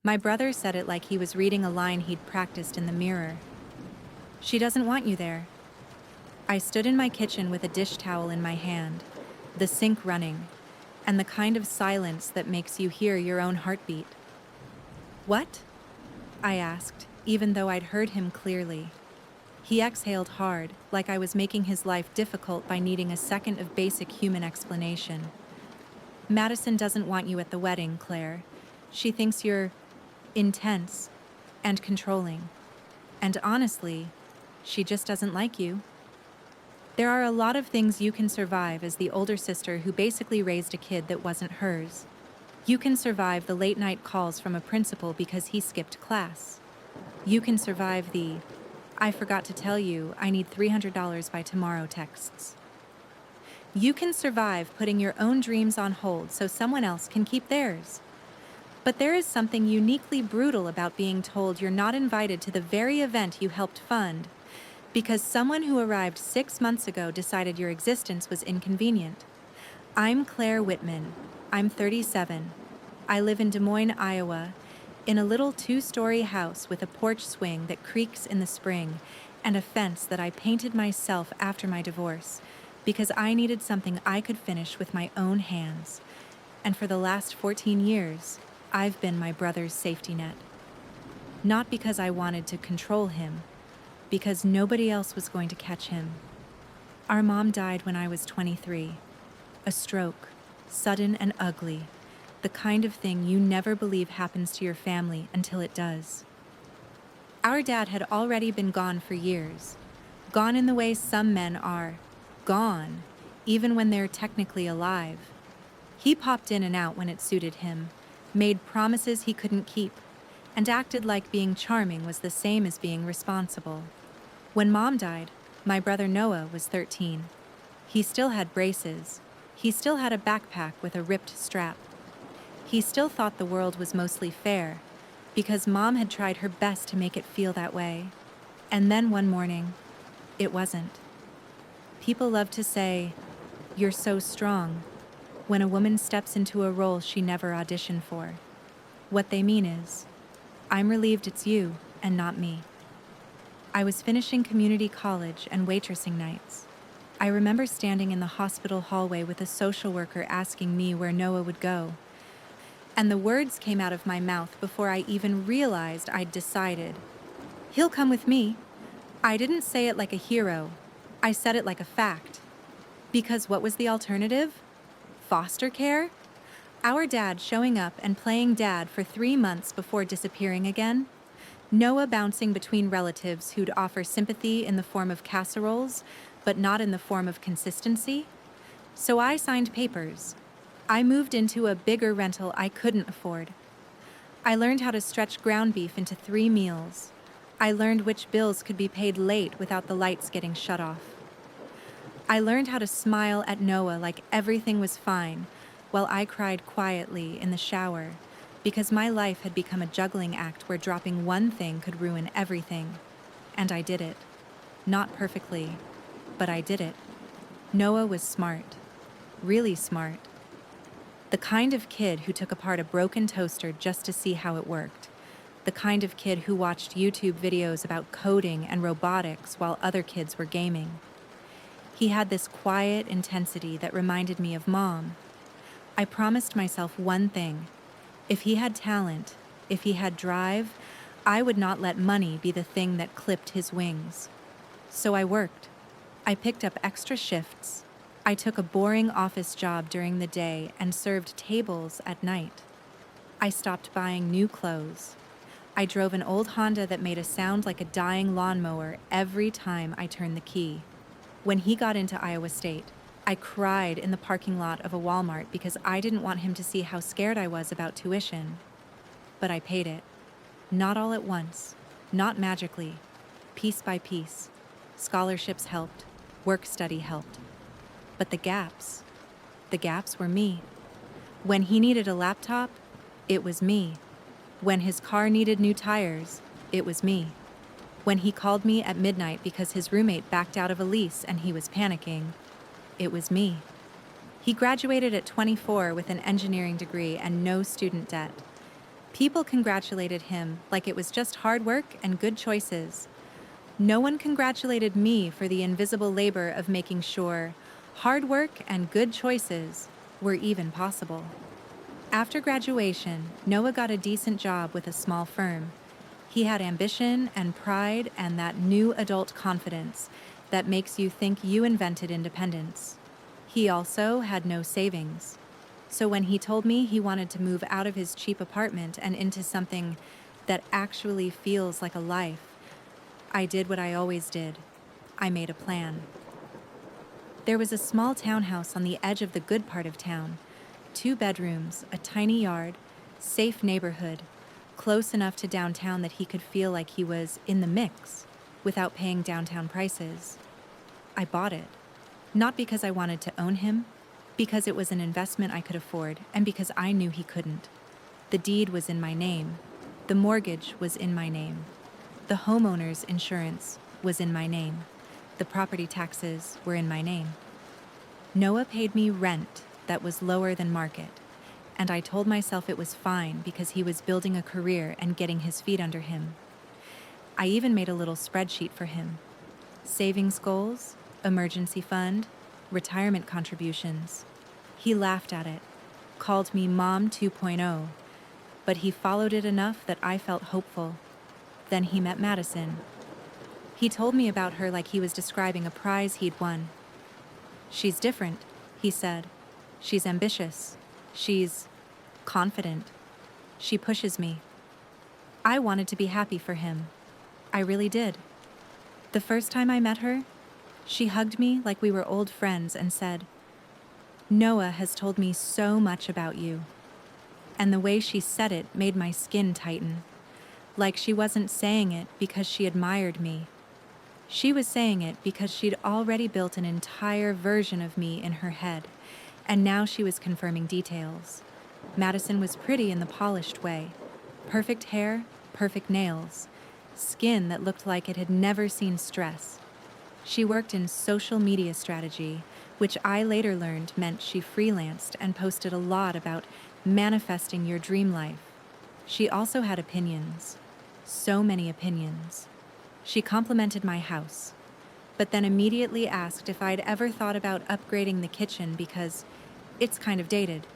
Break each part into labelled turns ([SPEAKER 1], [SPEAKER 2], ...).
[SPEAKER 1] My brother said it like he was reading a line he'd practiced in the mirror. She doesn't want you there. I stood in my kitchen with a dish towel in my hand, the sink running, and the kind of silence that makes you hear your own heartbeat. What? I asked, even though I'd heard him clearly. He exhaled hard, like I was making his life difficult by needing a second of basic human explanation. Madison doesn't want you at the wedding, Claire. She thinks you're intense and controlling. And honestly, she just doesn't like you. There are a lot of things you can survive as the older sister who basically raised a kid that wasn't hers. You can survive the late night calls from a principal because he skipped class. You can survive the, "I forgot to tell you, I need $300 by tomorrow" texts. You can survive putting your own dreams on hold so someone else can keep theirs. But there is something uniquely brutal about being told you're not invited to the very event you helped fund because someone who arrived 6 months ago decided your existence was inconvenient. I'm Claire Whitman. I'm 37. I live in Des Moines, Iowa, in a little 2-story house with a porch swing that creaks in the spring and a fence that I painted myself after my divorce because I needed something I could finish with my own hands. And for the last 14 years, I've been my brother's safety net. Not because I wanted to control him, because nobody else was going to catch him. Our mom died when I was 23. A stroke, sudden and ugly, the kind of thing you never believe happens to your family until it does. Our dad had already been gone for years, gone in the way some men are, gone, even when they're technically alive. He popped in and out when it suited him, made promises he couldn't keep, and acted like being charming was the same as being responsible. When Mom died, my brother Noah was 13. He still had braces. He still had a backpack with a ripped strap. He still thought the world was mostly fair, because Mom had tried her best to make it feel that way. And then one morning, it wasn't. People love to say, "You're so strong," when a woman steps into a role she never auditioned for. What they mean is, "I'm relieved it's you and not me." I was finishing community college and waitressing nights. I remember standing in the hospital hallway with a social worker asking me where Noah would go. And the words came out of my mouth before I even realized I'd decided. "He'll come with me." I didn't say it like a hero. I said it like a fact. Because what was the alternative? Foster care? Our dad showing up and playing dad for 3 months before disappearing again? Noah bouncing between relatives who'd offer sympathy in the form of casseroles, but not in the form of consistency? So I signed papers. I moved into a bigger rental I couldn't afford. I learned how to stretch ground beef into 3 meals. I learned which bills could be paid late without the lights getting shut off. I learned how to smile at Noah like everything was fine, while I cried quietly in the shower, because my life had become a juggling act where dropping one thing could ruin everything. And I did it. Not perfectly, but I did it. Noah was smart. Really smart. The kind of kid who took apart a broken toaster just to see how it worked. The kind of kid who watched YouTube videos about coding and robotics while other kids were gaming. He had this quiet intensity that reminded me of Mom. I promised myself one thing. If he had talent, if he had drive, I would not let money be the thing that clipped his wings. So I worked. I picked up extra shifts. I took a boring office job during the day and served tables at night. I stopped buying new clothes. I drove an old Honda that made a sound like a dying lawnmower every time I turned the key. When he got into Iowa State, I cried in the parking lot of a Walmart because I didn't want him to see how scared I was about tuition. But I paid it. Not all at once. Not magically. Piece by piece. Scholarships helped. Work study helped. But the gaps were me. When he needed a laptop, it was me. When his car needed new tires, it was me. When he called me at midnight because his roommate backed out of a lease and he was panicking, it was me. He graduated at 24 with an engineering degree and no student debt. People congratulated him like it was just hard work and good choices. No one congratulated me for the invisible labor of making sure hard work and good choices were even possible. After graduation, Noah got a decent job with a small firm. He had ambition and pride and that new adult confidence that makes you think you invented independence. He also had no savings. So when he told me he wanted to move out of his cheap apartment and into something that actually feels like a life, I did what I always did. I made a plan. There was a small townhouse on the edge of the good part of town. 2 bedrooms, a tiny yard, safe neighborhood, close enough to downtown that he could feel like he was in the mix without paying downtown prices. I bought it, not because I wanted to own him, because it was an investment I could afford and because I knew he couldn't. The deed was in my name. The mortgage was in my name. The homeowner's insurance was in my name. The property taxes were in my name. Noah paid me rent that was lower than market, and I told myself it was fine because he was building a career and getting his feet under him. I even made a little spreadsheet for him. Savings goals, emergency fund, retirement contributions. He laughed at it, called me Mom 2.0, but he followed it enough that I felt hopeful. Then he met Madison. He told me about her like he was describing a prize he'd won. She's different, he said. She's ambitious. She's confident. She pushes me. I wanted to be happy for him. I really did. The first time I met her, she hugged me like we were old friends and said, "Noah has told me so much about you." And the way she said it made my skin tighten, like she wasn't saying it because she admired me. She was saying it because she'd already built an entire version of me in her head, and now she was confirming details. Madison was pretty in the polished way. Perfect hair, perfect nails, skin that looked like it had never seen stress. She worked in social media strategy, which I later learned meant she freelanced and posted a lot about manifesting your dream life. She also had opinions. So many opinions. She complimented my house, but then immediately asked if I'd ever thought about upgrading the kitchen because it's kind of dated.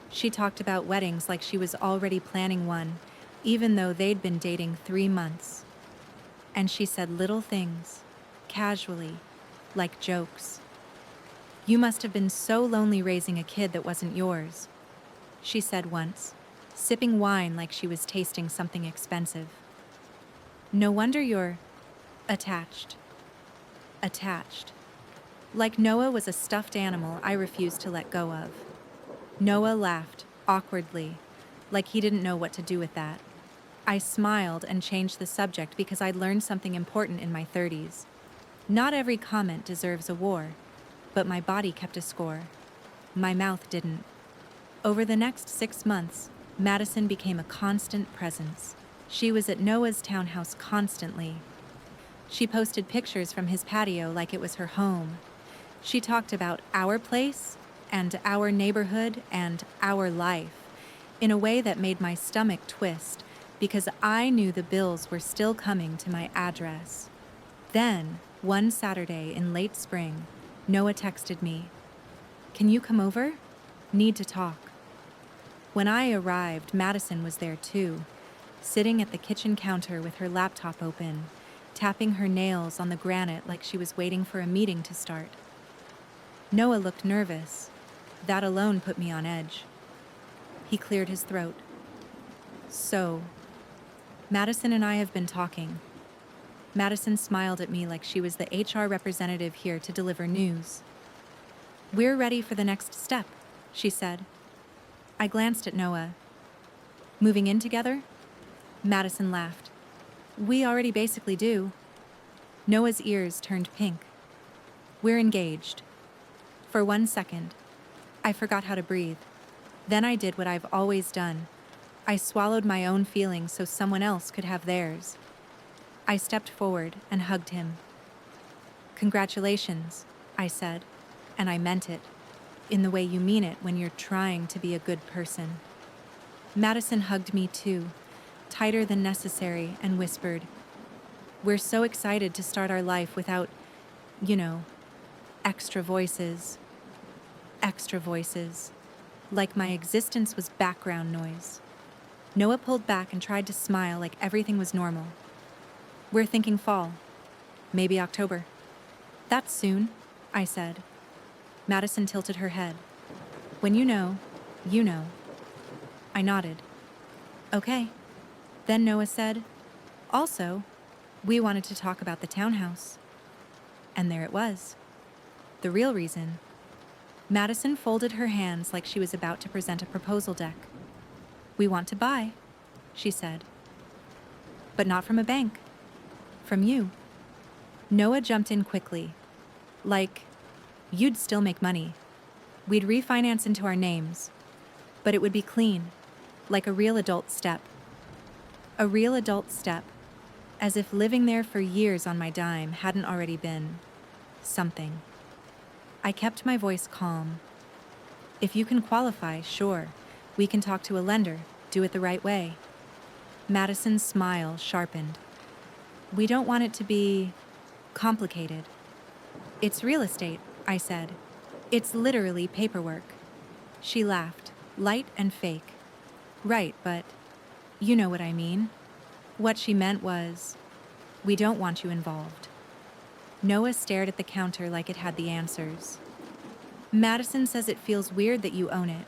[SPEAKER 1] She talked about weddings like she was already planning one, even though they'd been dating 3 months. And she said little things, casually, like jokes. "You must have been so lonely raising a kid that wasn't yours," she said once, sipping wine like she was tasting something expensive. "No wonder you're attached." Attached. Like Noah was a stuffed animal I refused to let go of. Noah laughed, awkwardly, like he didn't know what to do with that. I smiled and changed the subject because I'd learned something important in my 30s. Not every comment deserves a war, but my body kept a score. My mouth didn't. Over the next 6 months, Madison became a constant presence. She was at Noah's townhouse constantly. She posted pictures from his patio like it was her home. She talked about our place and our neighborhood and our life in a way that made my stomach twist because I knew the bills were still coming to my address. Then, one Saturday in late spring, Noah texted me, "Can you come over? Need to talk." When I arrived, Madison was there too, sitting at the kitchen counter with her laptop open, tapping her nails on the granite like she was waiting for a meeting to start. Noah looked nervous. That alone put me on edge. He cleared his throat. "So, Madison and I have been talking." Madison smiled at me like she was the HR representative here to deliver news. "We're ready for the next step," she said. I glanced at Noah. "Moving in together?" Madison laughed. "We already basically do." Noah's ears turned pink. "We're engaged." For 1 second, I forgot how to breathe. Then I did what I've always done. I swallowed my own feelings so someone else could have theirs. I stepped forward and hugged him. "Congratulations," I said, and I meant it, in the way you mean it when you're trying to be a good person. Madison hugged me too, tighter than necessary, and whispered, "We're so excited to start our life without, you know, extra voices." Extra voices. Like my existence was background noise. Noah pulled back and tried to smile like everything was normal. "We're thinking fall. Maybe October." "That's soon," I said. Madison tilted her head. "When you know, you know." I nodded. "Okay." Then Noah said, "Also, we wanted to talk about the townhouse." And there it was. The real reason. Madison folded her hands like she was about to present a proposal deck. "We want to buy," she said. "But not from a bank. From you." Noah jumped in quickly. "Like, you'd still make money. We'd refinance into our names. But it would be clean, like a real adult step." A real adult step, as if living there for years on my dime hadn't already been something. I kept my voice calm. "If you can qualify, sure. We can talk to a lender, do it the right way." Madison's smile sharpened. "We don't want it to be complicated." "It's real estate," I said. "It's literally paperwork." She laughed, light and fake. "Right, but you know what I mean." What she meant was, "We don't want you involved." Noah stared at the counter like it had the answers. "Madison says it feels weird that you own it."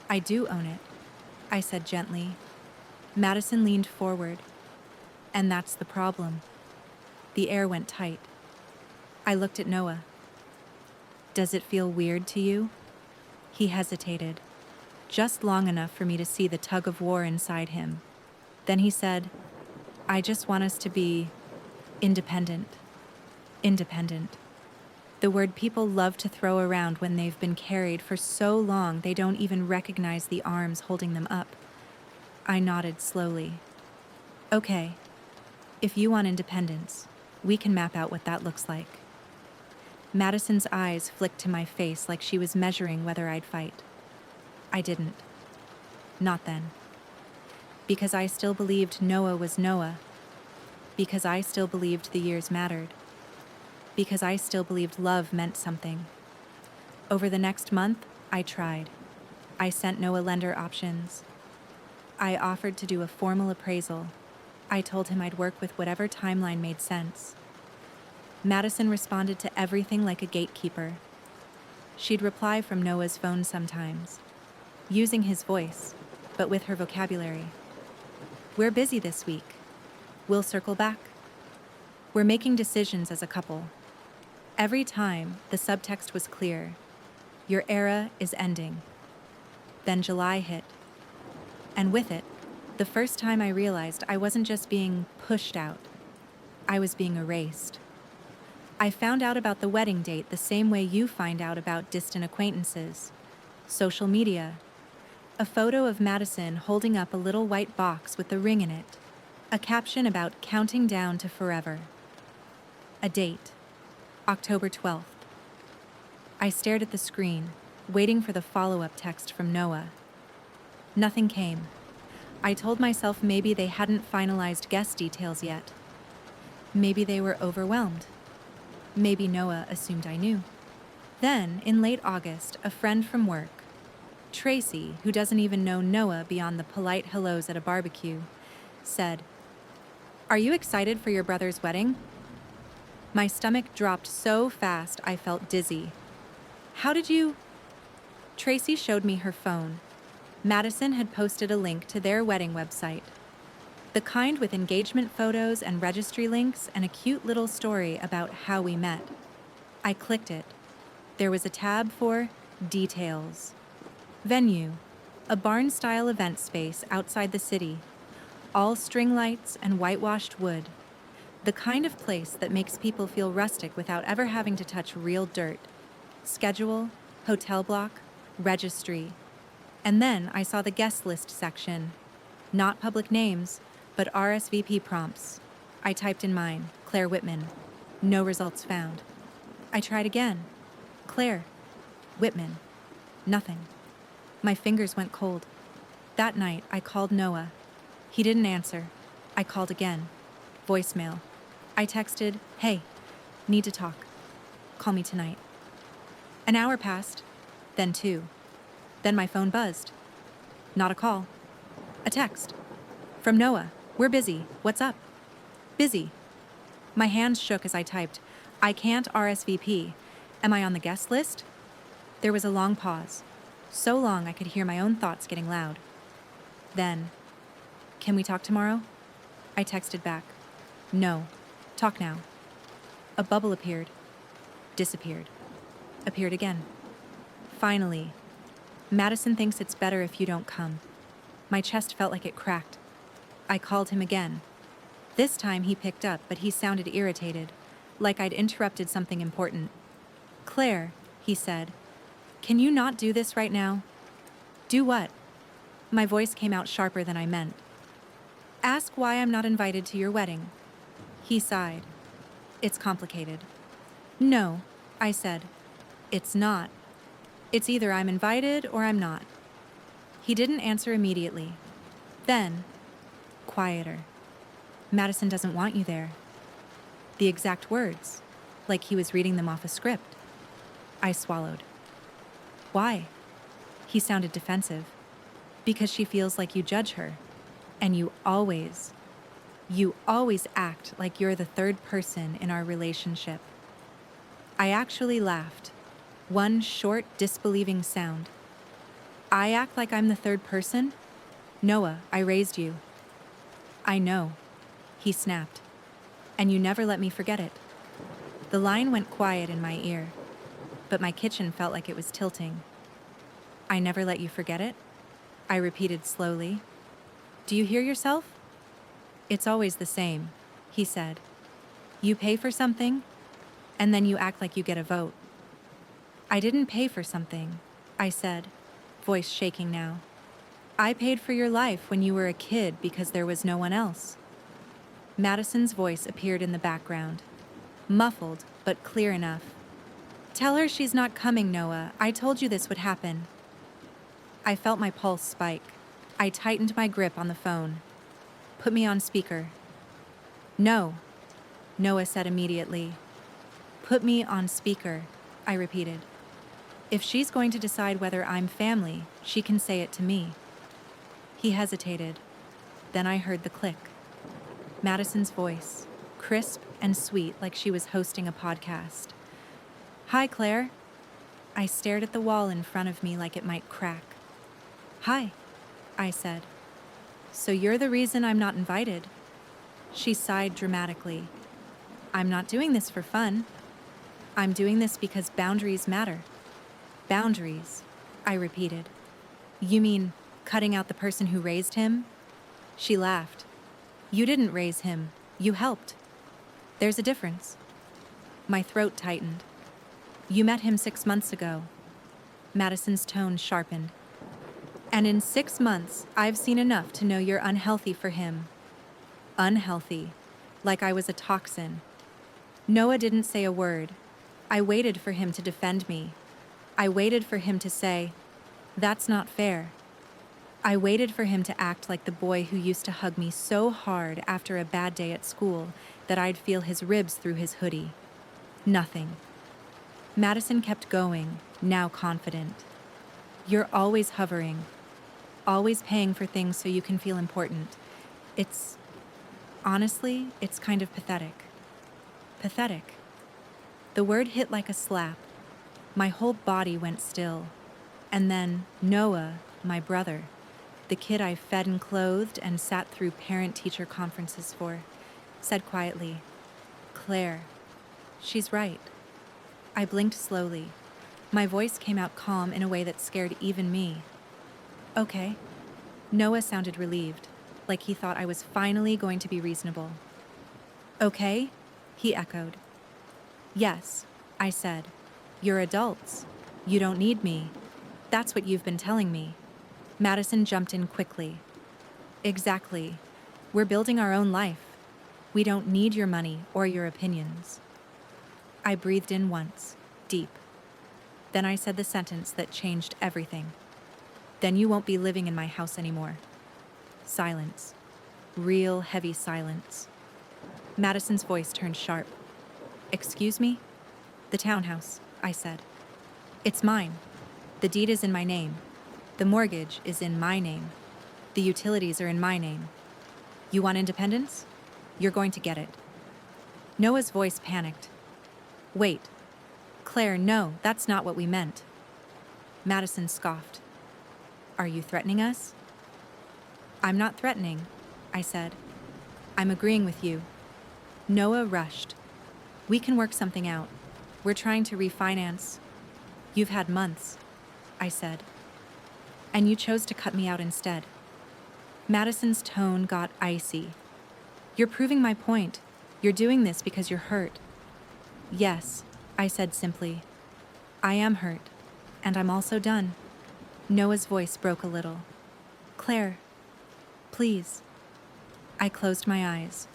[SPEAKER 1] "I do own it," I said gently. Madison leaned forward. "And that's the problem." The air went tight. I looked at Noah. "Does it feel weird to you?" He hesitated, just long enough for me to see the tug of war inside him. Then he said, "I just want us to be independent." Independent. The word people love to throw around when they've been carried for so long they don't even recognize the arms holding them up. I nodded slowly. "Okay, if you want independence, we can map out what that looks like." Madison's eyes flicked to my face like she was measuring whether I'd fight. I didn't. Not then. Because I still believed Noah was Noah. Because I still believed the years mattered. Because I still believed love meant something. Over the next month, I tried. I sent Noah lender options. I offered to do a formal appraisal. I told him I'd work with whatever timeline made sense. Madison responded to everything like a gatekeeper. She'd reply from Noah's phone sometimes, using his voice, but with her vocabulary. "We're busy this week. We'll circle back. We're making decisions as a couple." Every time, the subtext was clear. Your era is ending. Then July hit. And with it, the first time I realized I wasn't just being pushed out. I was being erased. I found out about the wedding date the same way you find out about distant acquaintances. Social media. A photo of Madison holding up a little white box with the ring in it. A caption about counting down to forever. A date. October 12th. I stared at the screen, waiting for the follow-up text from Noah. Nothing came. I told myself maybe they hadn't finalized guest details yet. Maybe they were overwhelmed. Maybe Noah assumed I knew. Then, in late August, a friend from work, Tracy, who doesn't even know Noah beyond the polite hellos at a barbecue, said, "Are you excited for your brother's wedding?" My stomach dropped so fast I felt dizzy. "How did you—" Tracy showed me her phone. Madison had posted a link to their wedding website. The kind with engagement photos and registry links and a cute little story about how we met. I clicked it. There was a tab for details. Venue, a barn-style event space outside the city. All string lights and whitewashed wood. The kind of place that makes people feel rustic without ever having to touch real dirt. Schedule, hotel block, registry. And then I saw the guest list section. Not public names, but RSVP prompts. I typed in mine, Claire Whitman. No results found. I tried again. Claire. Whitman. Nothing. My fingers went cold. That night, I called Noah. He didn't answer. I called again. Voicemail. I texted, "Hey, need to talk. Call me tonight." An hour passed, then 2. Then my phone buzzed. Not a call. A text. From Noah. "We're busy. What's up?" Busy. My hands shook as I typed, "I can't RSVP. Am I on the guest list?" There was a long pause. So long I could hear my own thoughts getting loud. Then, "Can we talk tomorrow?" I texted back, "No. Talk now." A bubble appeared. Disappeared. Appeared again. Finally, "Madison thinks it's better if you don't come." My chest felt like it cracked. I called him again. This time he picked up, but he sounded irritated, like I'd interrupted something important. "Claire," he said, "can you not do this right now?" "Do what?" My voice came out sharper than I meant. "Ask why I'm not invited to your wedding." He sighed. "It's complicated." "No," I said. "It's not. It's either I'm invited or I'm not." He didn't answer immediately. Then, quieter. "Madison doesn't want you there." The exact words, like he was reading them off a script. I swallowed. "Why?" He sounded defensive. "Because she feels like you judge her. And you always act like you're the third person in our relationship." I actually laughed. One short, disbelieving sound. "I act like I'm the third person? Noah, I raised you." "I know," he snapped. "And you never let me forget it." The line went quiet in my ear, but my kitchen felt like it was tilting. "I never let you forget it?" I repeated slowly. "Do you hear yourself?" "It's always the same," he said. "You pay for something, and then you act like you get a vote." "I didn't pay for something," I said, voice shaking now. "I paid for your life when you were a kid because there was no one else." Madison's voice appeared in the background, muffled but clear enough. "Tell her she's not coming, Noah. I told you this would happen." I felt my pulse spike. I tightened my grip on the phone. "Put me on speaker." "No," Noah said immediately. "Put me on speaker," I repeated. "If she's going to decide whether I'm family, she can say it to me." He hesitated. Then I heard the click. Madison's voice, crisp and sweet like she was hosting a podcast. "Hi, Claire." I stared at the wall in front of me like it might crack. "Hi," I said. "So you're the reason I'm not invited." She sighed dramatically. "I'm not doing this for fun. I'm doing this because boundaries matter." "Boundaries," I repeated. "You mean cutting out the person who raised him?" She laughed. "You didn't raise him. You helped. There's a difference." My throat tightened. "You met him 6 months ago." Madison's tone sharpened. "And in 6 months, I've seen enough to know you're unhealthy for him." Unhealthy. Like I was a toxin. Noah didn't say a word. I waited for him to defend me. I waited for him to say, "That's not fair." I waited for him to act like the boy who used to hug me so hard after a bad day at school that I'd feel his ribs through his hoodie. Nothing. Madison kept going, now confident. "You're always hovering. Always paying for things so you can feel important. Honestly, it's kind of pathetic." Pathetic. The word hit like a slap. My whole body went still. And then Noah, my brother, the kid I fed and clothed and sat through parent-teacher conferences for, said quietly, "Claire, she's right." I blinked slowly. My voice came out calm in a way that scared even me. "Okay." Noah sounded relieved, like he thought I was finally going to be reasonable. "Okay?" he echoed. "Yes," I said. "You're adults. You don't need me. That's what you've been telling me." Madison jumped in quickly. "Exactly. We're building our own life. We don't need your money or your opinions." I breathed in once, deep. Then I said the sentence that changed everything. Then you won't be living in my house anymore. Silence. Real heavy silence. Madison's voice turned sharp. Excuse me? The townhouse, I said. It's mine. The deed is in my name. The mortgage is in my name. The utilities are in my name. You want independence? You're going to get it. Noah's voice panicked. Wait. Claire, no, that's not what we meant. Madison scoffed. Are you threatening us? I'm not threatening, I said. I'm agreeing with you. Noah rushed. We can work something out. We're trying to refinance. You've had months, I said. And you chose to cut me out instead. Madison's tone got icy. You're proving my point. You're doing this because you're hurt. Yes, I said simply. I am hurt, and I'm also done. Noah's voice broke a little. Claire, please. I closed my eyes.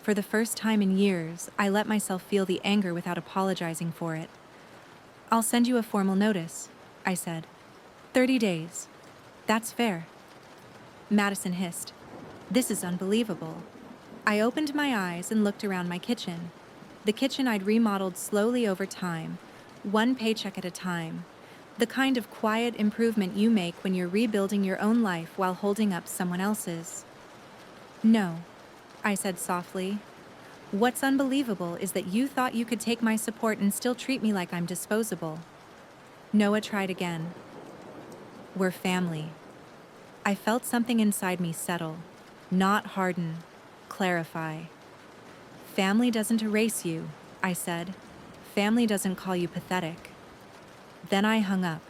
[SPEAKER 1] For the first time in years, I let myself feel the anger without apologizing for it. I'll send you a formal notice, I said. 30 days. That's fair. Madison hissed. This is unbelievable. I opened my eyes and looked around my kitchen. The kitchen I'd remodeled slowly over time, one paycheck at a time. The kind of quiet improvement you make when you're rebuilding your own life while holding up someone else's. No, I said softly. What's unbelievable is that you thought you could take my support and still treat me like I'm disposable. Noah tried again. We're family. I felt something inside me settle, not harden, clarify. Family doesn't erase you, I said. Family doesn't call you pathetic. Then I hung up.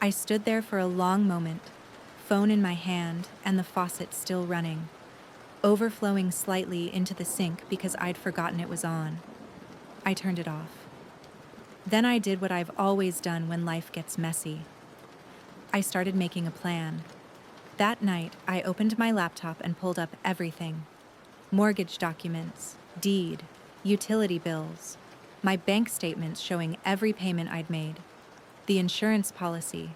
[SPEAKER 1] I stood there for a long moment, phone in my hand and the faucet still running, overflowing slightly into the sink because I'd forgotten it was on. I turned it off. Then I did what I've always done when life gets messy. I started making a plan. That night, I opened my laptop and pulled up everything. Mortgage documents, deed, utility bills, my bank statements showing every payment I'd made, the insurance policy,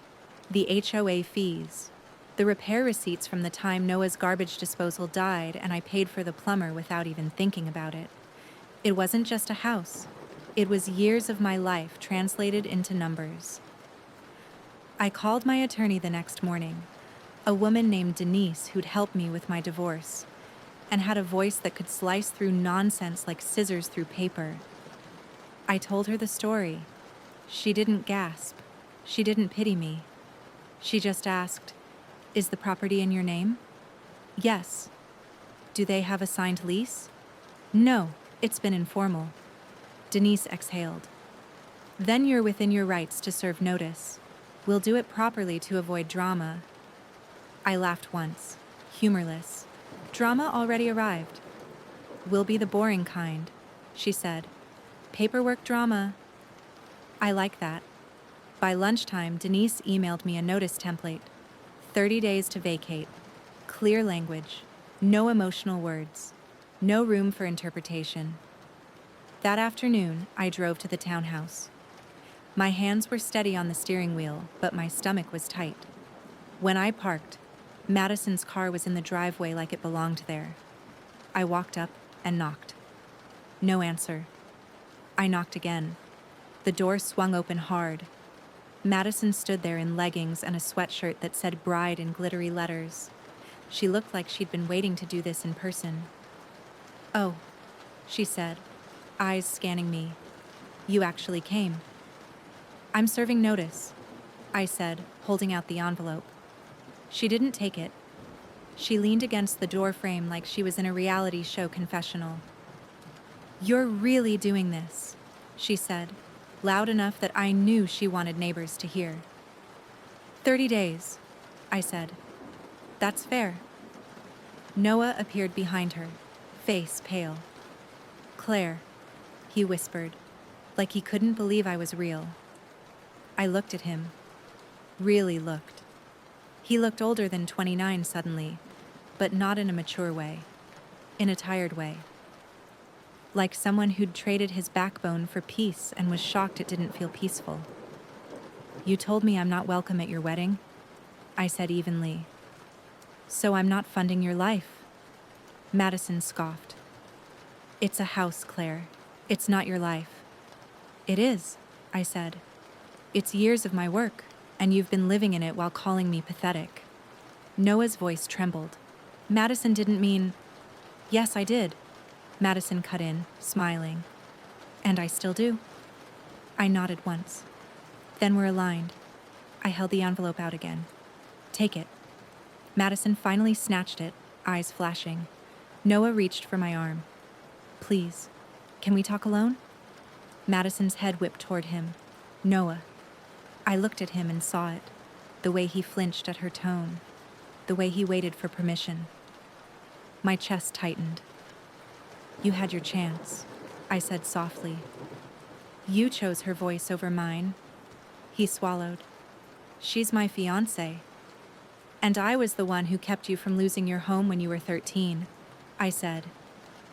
[SPEAKER 1] the HOA fees, the repair receipts from the time Noah's garbage disposal died and I paid for the plumber without even thinking about it. It wasn't just a house. It was years of my life translated into numbers. I called my attorney the next morning, a woman named Denise who'd helped me with my divorce, and had a voice that could slice through nonsense like scissors through paper. I told her the story. She didn't gasp. She didn't pity me. She just asked, "Is the property in your name?" "Yes." "Do they have a signed lease?" "No, it's been informal." Denise exhaled. "Then you're within your rights to serve notice. We'll do it properly to avoid drama." I laughed once, humorless. Drama already arrived. "We'll be the boring kind," she said. "Paperwork drama." I like that. By lunchtime, Denise emailed me a notice template. 30 days to vacate. Clear language. No emotional words. No room for interpretation. That afternoon, I drove to the townhouse. My hands were steady on the steering wheel, but my stomach was tight. When I parked, Madison's car was in the driveway like it belonged there. I walked up and knocked. No answer. I knocked again. The door swung open hard. Madison stood there in leggings and a sweatshirt that said bride in glittery letters. She looked like she'd been waiting to do this in person. "Oh," she said, eyes scanning me. "You actually came." "I'm serving notice," I said, holding out the envelope. She didn't take it. She leaned against the door frame like she was in a reality show confessional. "You're really doing this," she said, loud enough that I knew she wanted neighbors to hear. 30 days, I said. "That's fair." Noah appeared behind her, face pale. "Claire," he whispered, like he couldn't believe I was real. I looked at him. Really looked. He looked older than 29 suddenly, but not in a mature way, in a tired way. Like someone who'd traded his backbone for peace and was shocked it didn't feel peaceful. "You told me I'm not welcome at your wedding?" I said evenly. So I'm not funding your life? Madison scoffed. It's a house, Claire. It's not your life. It is, I said. It's years of my work, and you've been living in it while calling me pathetic. Noah's voice trembled. Madison didn't mean... Yes, I did. Madison cut in, smiling. And I still do. I nodded once. Then we're aligned. I held the envelope out again. Take it. Madison finally snatched it, eyes flashing. Noah reached for my arm. Please, can we talk alone? Madison's head whipped toward him. Noah. I looked at him and saw it. The way he flinched at her tone. The way he waited for permission. My chest tightened. You had your chance, I said softly. You chose her voice over mine. He swallowed. She's my fiancé. And I was the one who kept you from losing your home when you were 13, I said.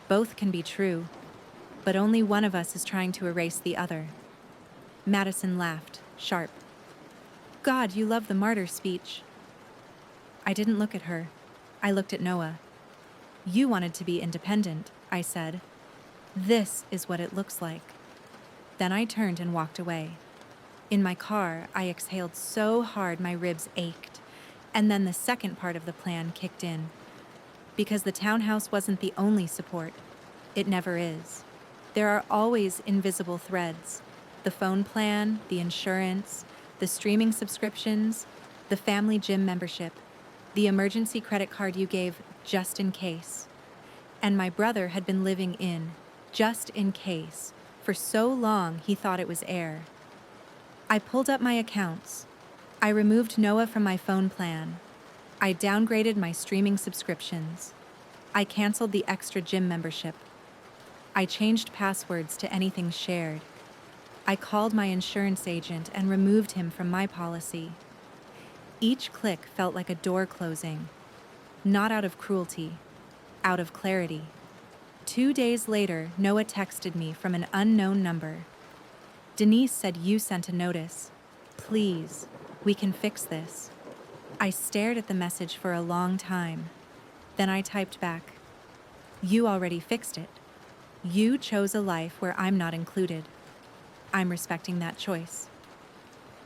[SPEAKER 1] Both can be true, but only one of us is trying to erase the other. Madison laughed, sharp. God, you love the martyr speech. I didn't look at her. I looked at Noah. You wanted to be independent, I said. This is what it looks like. Then I turned and walked away. In my car, I exhaled so hard my ribs ached. And then the second part of the plan kicked in. Because the townhouse wasn't the only support. It never is. There are always invisible threads. The phone plan, the insurance, the streaming subscriptions, the family gym membership, the emergency credit card you gave just in case. And my brother had been living in, just in case, for so long he thought it was air. I pulled up my accounts. I removed Noah from my phone plan. I downgraded my streaming subscriptions. I canceled the extra gym membership. I changed passwords to anything shared. I called my insurance agent and removed him from my policy. Each click felt like a door closing, not out of cruelty, out of clarity. 2 days later, Noah texted me from an unknown number. Denise said you sent a notice. Please, we can fix this. I stared at the message for a long time. Then I typed back, you already fixed it. You chose a life where I'm not included. I'm respecting that choice.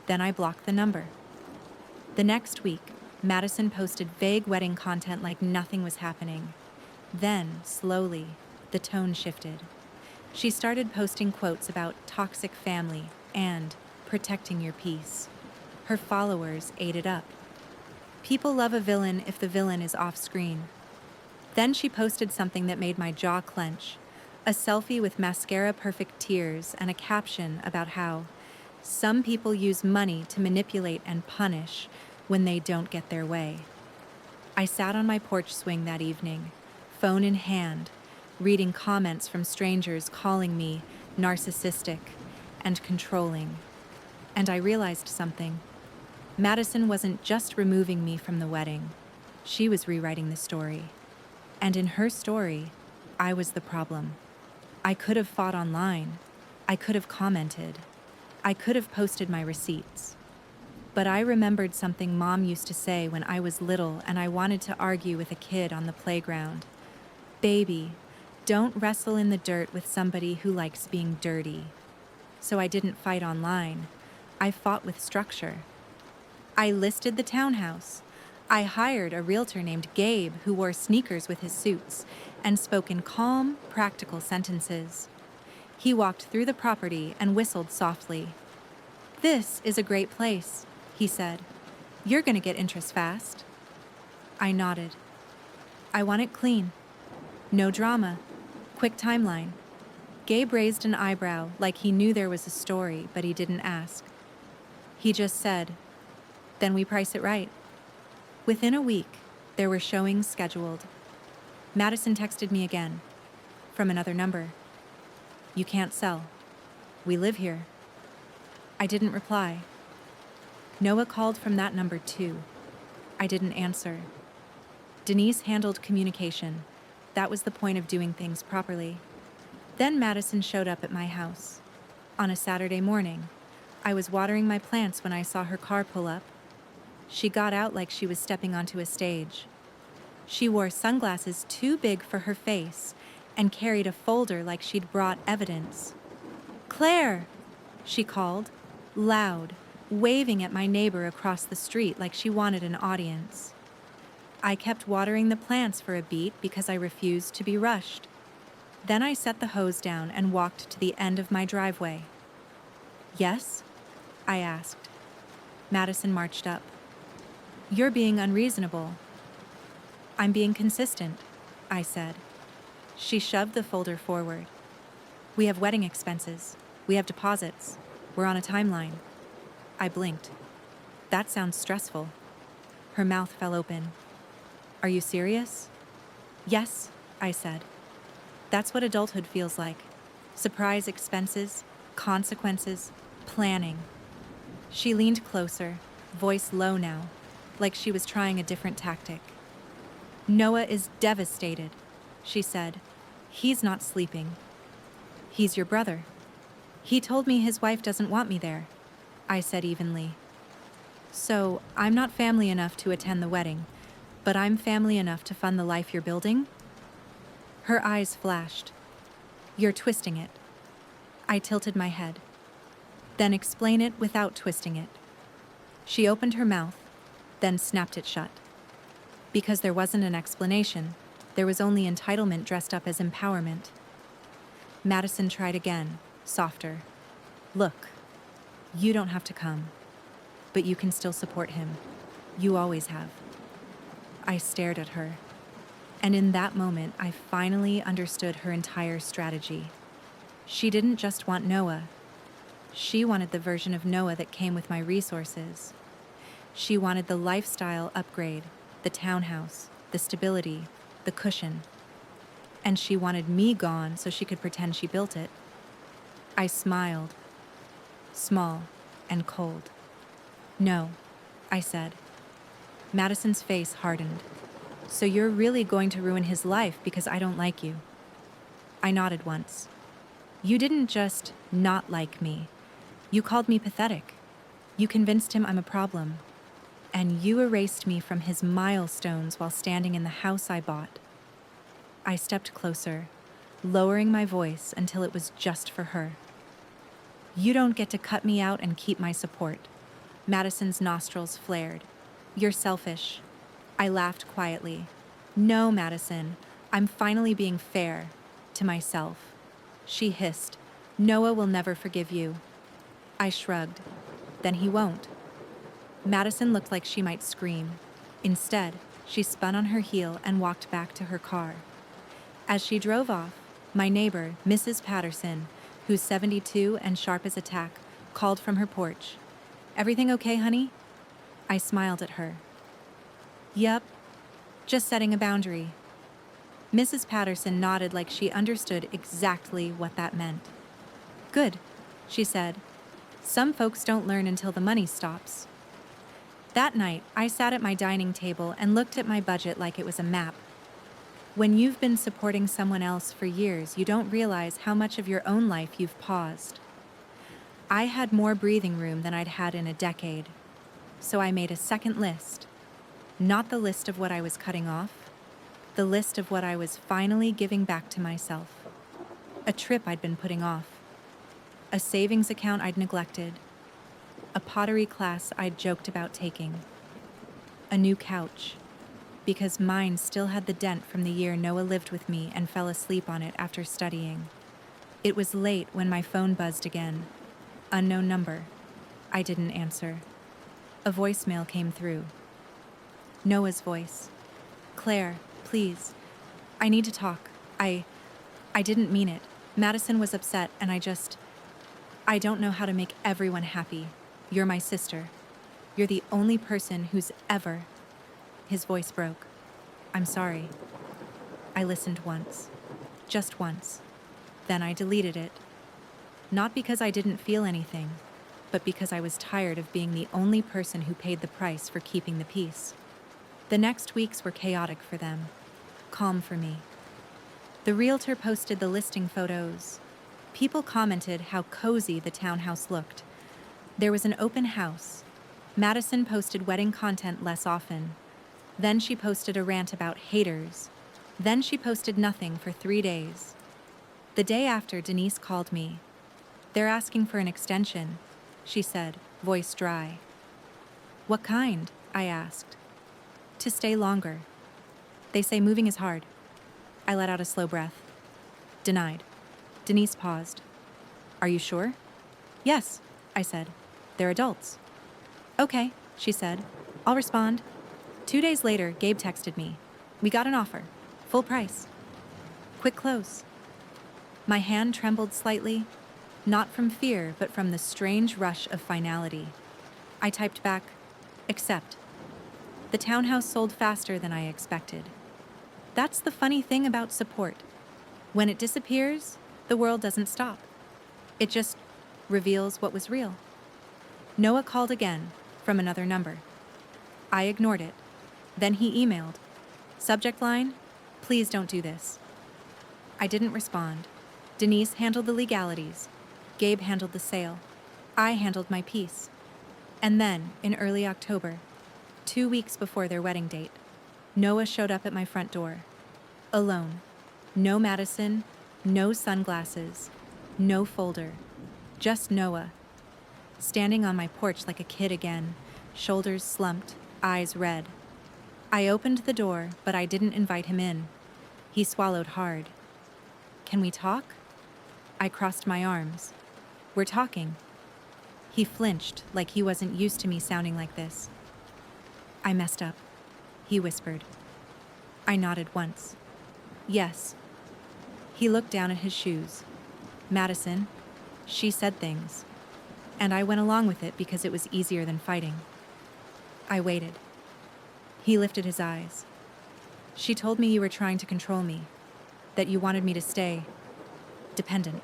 [SPEAKER 1] Then I blocked the number. The next week, Madison posted vague wedding content like nothing was happening. Then, slowly, the tone shifted. She started posting quotes about toxic family and protecting your peace. Her followers ate it up. People love a villain if the villain is off-screen. Then she posted something that made my jaw clench. A selfie with mascara-perfect tears and a caption about how some people use money to manipulate and punish when they don't get their way. I sat on my porch swing that evening, phone in hand, reading comments from strangers calling me narcissistic and controlling. And I realized something. Madison wasn't just removing me from the wedding. She was rewriting the story. And in her story, I was the problem. I could have fought online. I could have commented. I could have posted my receipts. But I remembered something Mom used to say when I was little and I wanted to argue with a kid on the playground. Baby, don't wrestle in the dirt with somebody who likes being dirty. So I didn't fight online. I fought with structure. I listed the townhouse. I hired a realtor named Gabe who wore sneakers with his suits and spoke in calm, practical sentences. He walked through the property and whistled softly. This is a great place, he said. You're going to get interest fast. I nodded. I want it clean. No drama. Quick timeline. Gabe raised an eyebrow like he knew there was a story, but he didn't ask. He just said, then we price it right. Within a week, there were showings scheduled. Madison texted me again, from another number. You can't sell. We live here. I didn't reply. Noah called from that number too. I didn't answer. Denise handled communication. That was the point of doing things properly. Then Madison showed up at my house. On a Saturday morning, I was watering my plants when I saw her car pull up. She got out like she was stepping onto a stage. She wore sunglasses too big for her face and carried a folder like she'd brought evidence. "Claire!" she called, loud, waving at my neighbor across the street like she wanted an audience. I kept watering the plants for a beat because I refused to be rushed. Then I set the hose down and walked to the end of my driveway. "Yes?" I asked. Madison marched up. "You're being unreasonable." "I'm being consistent," I said. She shoved the folder forward. "We have wedding expenses. We have deposits. We're on a timeline." I blinked. "That sounds stressful." Her mouth fell open. "Are you serious?" "Yes," I said. "That's what adulthood feels like. Surprise expenses, consequences, planning." She leaned closer, voice low now, like she was trying a different tactic. "Noah is devastated," she said. "He's not sleeping." "He's your brother." "He told me his wife doesn't want me there," I said evenly. "So, I'm not family enough to attend the wedding, but I'm family enough to fund the life you're building?" Her eyes flashed. "You're twisting it." I tilted my head. "Then explain it without twisting it." She opened her mouth, then snapped it shut. Because there wasn't an explanation, there was only entitlement dressed up as empowerment. Madison tried again, softer. "Look, you don't have to come, but you can still support him. You always have." I stared at her, and in that moment I finally understood her entire strategy. She didn't just want Noah. She wanted the version of Noah that came with my resources. She wanted the lifestyle upgrade, the townhouse, the stability, the cushion. And she wanted me gone so she could pretend she built it. I smiled, small and cold. "No," I said. Madison's face hardened. "So you're really going to ruin his life because I don't like you?" I nodded once. "You didn't just not like me. You called me pathetic. You convinced him I'm a problem. And you erased me from his milestones while standing in the house I bought." I stepped closer, lowering my voice until it was just for her. "You don't get to cut me out and keep my support." Madison's nostrils flared. "You're selfish." I laughed quietly. "No, Madison, I'm finally being fair to myself." She hissed, "Noah will never forgive you." I shrugged. "Then he won't." Madison looked like she might scream. Instead, she spun on her heel and walked back to her car. As she drove off, my neighbor, Mrs. Patterson, who's 72 and sharp as a tack, called from her porch. "Everything okay, honey?" I smiled at her. "Yep, just setting a boundary." Mrs. Patterson nodded like she understood exactly what that meant. "Good," she said. "Some folks don't learn until the money stops." That night, I sat at my dining table and looked at my budget like it was a map. When you've been supporting someone else for years, you don't realize how much of your own life you've paused. I had more breathing room than I'd had in a decade, so I made a second list. Not the list of what I was cutting off, the list of what I was finally giving back to myself. A trip I'd been putting off, a savings account I'd neglected, a pottery class I'd joked about taking, a new couch, because mine still had the dent from the year Noah lived with me and fell asleep on it after studying. It was late when my phone buzzed again. Unknown number. I didn't answer. A voicemail came through. Noah's voice. "Claire, please. I need to talk. I didn't mean it. Madison was upset and I don't know how to make everyone happy. You're my sister. You're the only person who's ever..." His voice broke. "I'm sorry." I listened once. Just once. Then I deleted it. Not because I didn't feel anything, but because I was tired of being the only person who paid the price for keeping the peace. The next weeks were chaotic for them, calm for me. The realtor posted the listing photos. People commented how cozy the townhouse looked. There was an open house, Madison posted wedding content less often. Then she posted a rant about haters. Then she posted nothing for 3 days. The day after, Denise called me. "They're asking for an extension," she said, voice dry. "What kind?" I asked. "To stay longer. They say moving is hard." I let out a slow breath. "Denied." Denise paused. "Are you sure?" "Yes," I said. "They're adults." "Okay," she said. "I'll respond." 2 days later, Gabe texted me. "We got an offer. Full price. Quick close." My hand trembled slightly, not from fear, but from the strange rush of finality. I typed back, "Accept." The townhouse sold faster than I expected. That's the funny thing about support. When it disappears, the world doesn't stop. It just reveals what was real. Noah called again, from another number. I ignored it. Then he emailed. Subject line, "Please don't do this." I didn't respond. Denise handled the legalities. Gabe handled the sale. I handled my piece. And then, in early October, 2 weeks before their wedding date, Noah showed up at my front door. Alone. No Madison, no sunglasses, no folder. Just Noah. Standing on my porch like a kid again, shoulders slumped, eyes red. I opened the door, but I didn't invite him in. He swallowed hard. "Can we talk?" I crossed my arms. "We're talking." He flinched, like he wasn't used to me sounding like this. "I messed up," he whispered. I nodded once. "Yes." He looked down at his shoes. "Madison, she said things. And I went along with it because it was easier than fighting." I waited. He lifted his eyes. "She told me you were trying to control me, that you wanted me to stay dependent."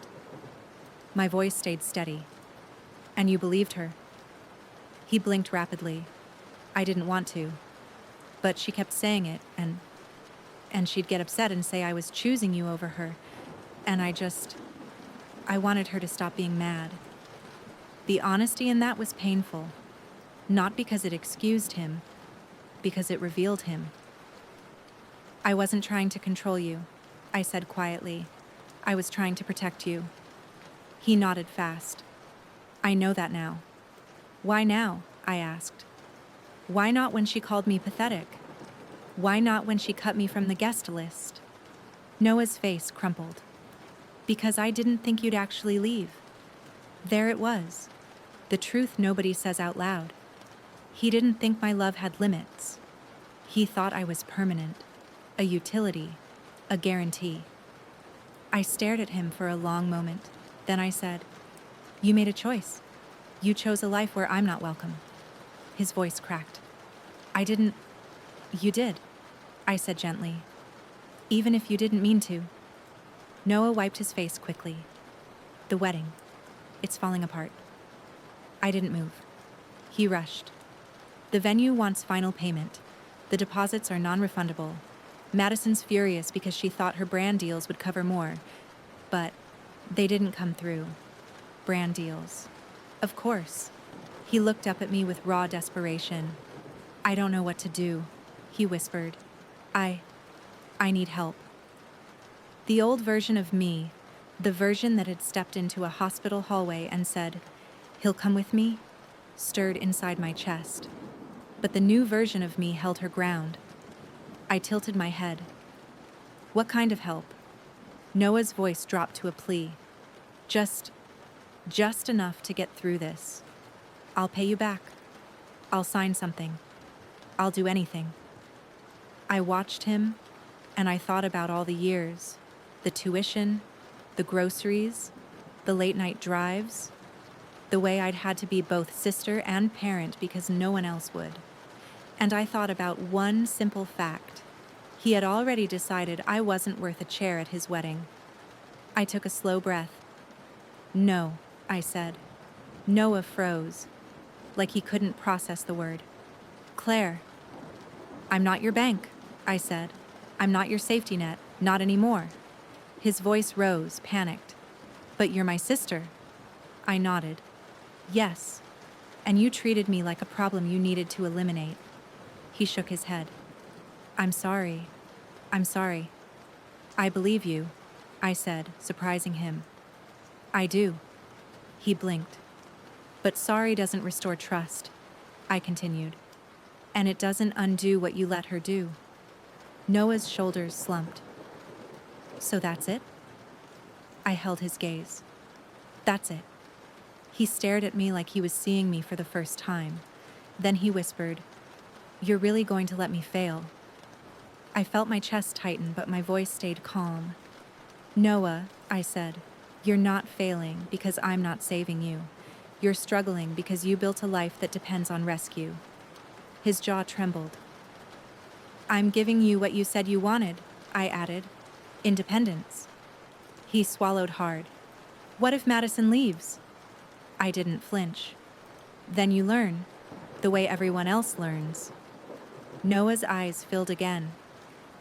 [SPEAKER 1] My voice stayed steady. "And you believed her?" He blinked rapidly. I didn't want to. But she kept saying it, and she'd get upset and say I was choosing you over her. And I wanted her to stop being mad. The honesty in that was painful. Not because it excused him, because it revealed him. "I wasn't trying to control you," I said quietly. "I was trying to protect you." He nodded fast. "I know that now." "Why now?" I asked. "Why not when she called me pathetic? Why not when she cut me from the guest list?" Noah's face crumpled. "Because I didn't think you'd actually leave." There it was. The truth nobody says out loud. He didn't think my love had limits. He thought I was permanent, a utility, a guarantee. I stared at him for a long moment. Then I said, "You made a choice. You chose a life where I'm not welcome." His voice cracked. You did," I said gently. "Even if you didn't mean to." Noah wiped his face quickly. "The wedding. It's falling apart." I didn't move. He rushed. "The venue wants final payment. The deposits are non-refundable. Madison's furious because she thought her brand deals would cover more. But they didn't come through. Brand deals. Of course." He looked up at me with raw desperation. "I don't know what to do," he whispered. I need help." The old version of me, the version that had stepped into a hospital hallway and said, "He'll come with me," stirred inside my chest. But the new version of me held her ground. I tilted my head. "What kind of help?" Noah's voice dropped to a plea. Just enough to get through this. I'll pay you back. I'll sign something. I'll do anything." I watched him, and I thought about all the years, the tuition, the groceries, the late-night drives, the way I'd had to be both sister and parent because no one else would. And I thought about one simple fact. He had already decided I wasn't worth a chair at his wedding. I took a slow breath. "No," I said. Noah froze, like he couldn't process the word. "Claire." "I'm not your bank," I said. "I'm not your safety net, not anymore." His voice rose, panicked. "But you're my sister." I nodded. "Yes. and you treated me like a problem you needed to eliminate." He shook his head. "I'm sorry. I'm sorry." "I believe you," I said, surprising him. "I do." He blinked. "But sorry doesn't restore trust," I continued. "And it doesn't undo what you let her do." Noah's shoulders slumped. "So that's it?" I held his gaze. "That's it." He stared at me like he was seeing me for the first time. Then he whispered, "You're really going to let me fail?" I felt my chest tighten, but my voice stayed calm. "Noah," I said, "you're not failing because I'm not saving you. You're struggling because you built a life that depends on rescue." His jaw trembled. "I'm giving you what you said you wanted," I added. "Independence." He swallowed hard. "What if Madison leaves?" I didn't flinch. "Then you learn, the way everyone else learns." Noah's eyes filled again.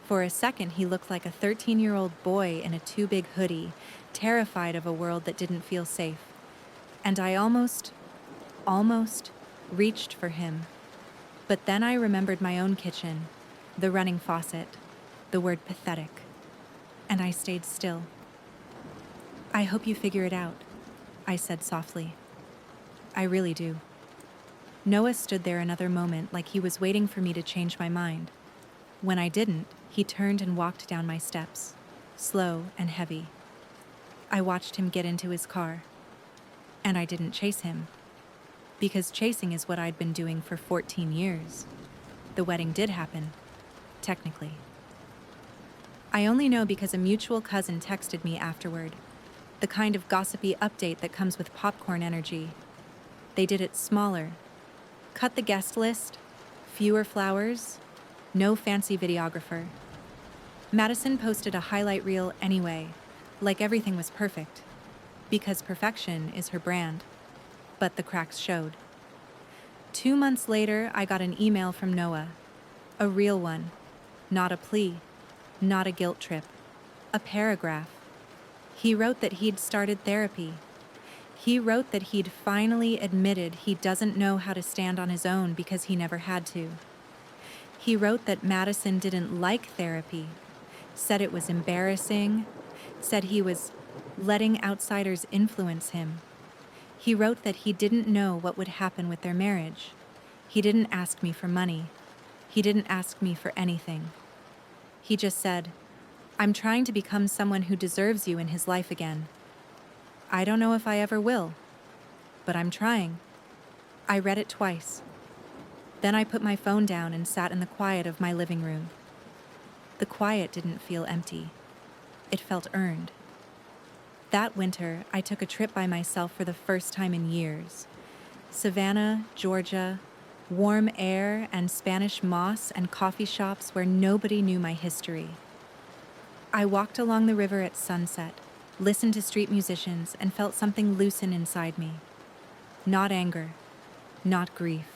[SPEAKER 1] For a second, he looked like a 13-year-old boy in a too-big hoodie, terrified of a world that didn't feel safe. And I almost reached for him. But then I remembered my own kitchen, the running faucet, the word pathetic. And I stayed still. "I hope you figure it out," I said softly. "I really do." Noah stood there another moment like he was waiting for me to change my mind. When I didn't, he turned and walked down my steps, slow and heavy. I watched him get into his car. And I didn't chase him. Because chasing is what I'd been doing for 14 years. The wedding did happen, technically. I only know because a mutual cousin texted me afterward, the kind of gossipy update that comes with popcorn energy. They did it smaller. Cut the guest list, fewer flowers, no fancy videographer. Madison posted a highlight reel anyway, like everything was perfect, because perfection is her brand. But the cracks showed. 2 months later, I got an email from Noah. A real one. Not a plea. Not a guilt trip. A paragraph. He wrote that he'd started therapy. He wrote that he'd finally admitted he doesn't know how to stand on his own because he never had to. He wrote that Madison didn't like therapy, said it was embarrassing, said he was letting outsiders influence him. He wrote that he didn't know what would happen with their marriage. He didn't ask me for money. He didn't ask me for anything. He just said, "I'm trying to become someone who deserves you in his life again. I don't know if I ever will, but I'm trying." I read it twice. Then I put my phone down and sat in the quiet of my living room. The quiet didn't feel empty. It felt earned. That winter, I took a trip by myself for the first time in years. Savannah, Georgia, warm air and Spanish moss and coffee shops where nobody knew my history. I walked along the river at sunset, listened to street musicians, and felt something loosen inside me. Not anger, not grief.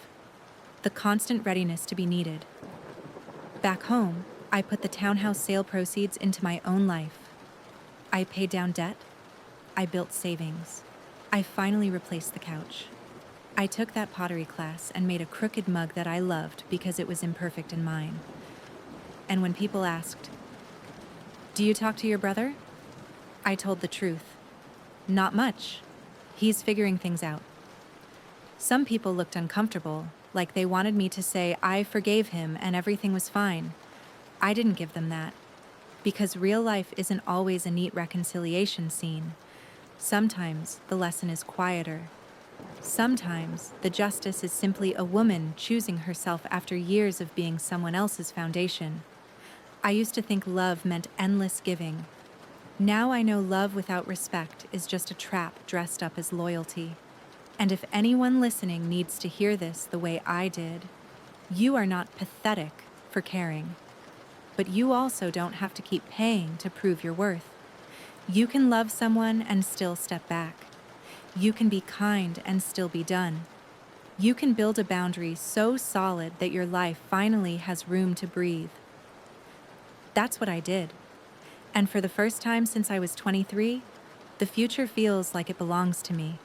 [SPEAKER 1] The constant readiness to be needed. Back home, I put the townhouse sale proceeds into my own life. I paid down debt. I built savings. I finally replaced the couch. I took that pottery class and made a crooked mug that I loved because it was imperfect in mine. And when people asked, "Do you talk to your brother?" I told the truth. Not much. He's figuring things out. Some people looked uncomfortable, like they wanted me to say I forgave him and everything was fine. I didn't give them that, because real life isn't always a neat reconciliation scene. Sometimes the lesson is quieter. Sometimes the justice is simply a woman choosing herself after years of being someone else's foundation. I used to think love meant endless giving. Now I know love without respect is just a trap dressed up as loyalty. And if anyone listening needs to hear this the way I did, you are not pathetic for caring. But you also don't have to keep paying to prove your worth. You can love someone and still step back. You can be kind and still be done. You can build a boundary so solid that your life finally has room to breathe. That's what I did. And for the first time since I was 23, the future feels like it belongs to me.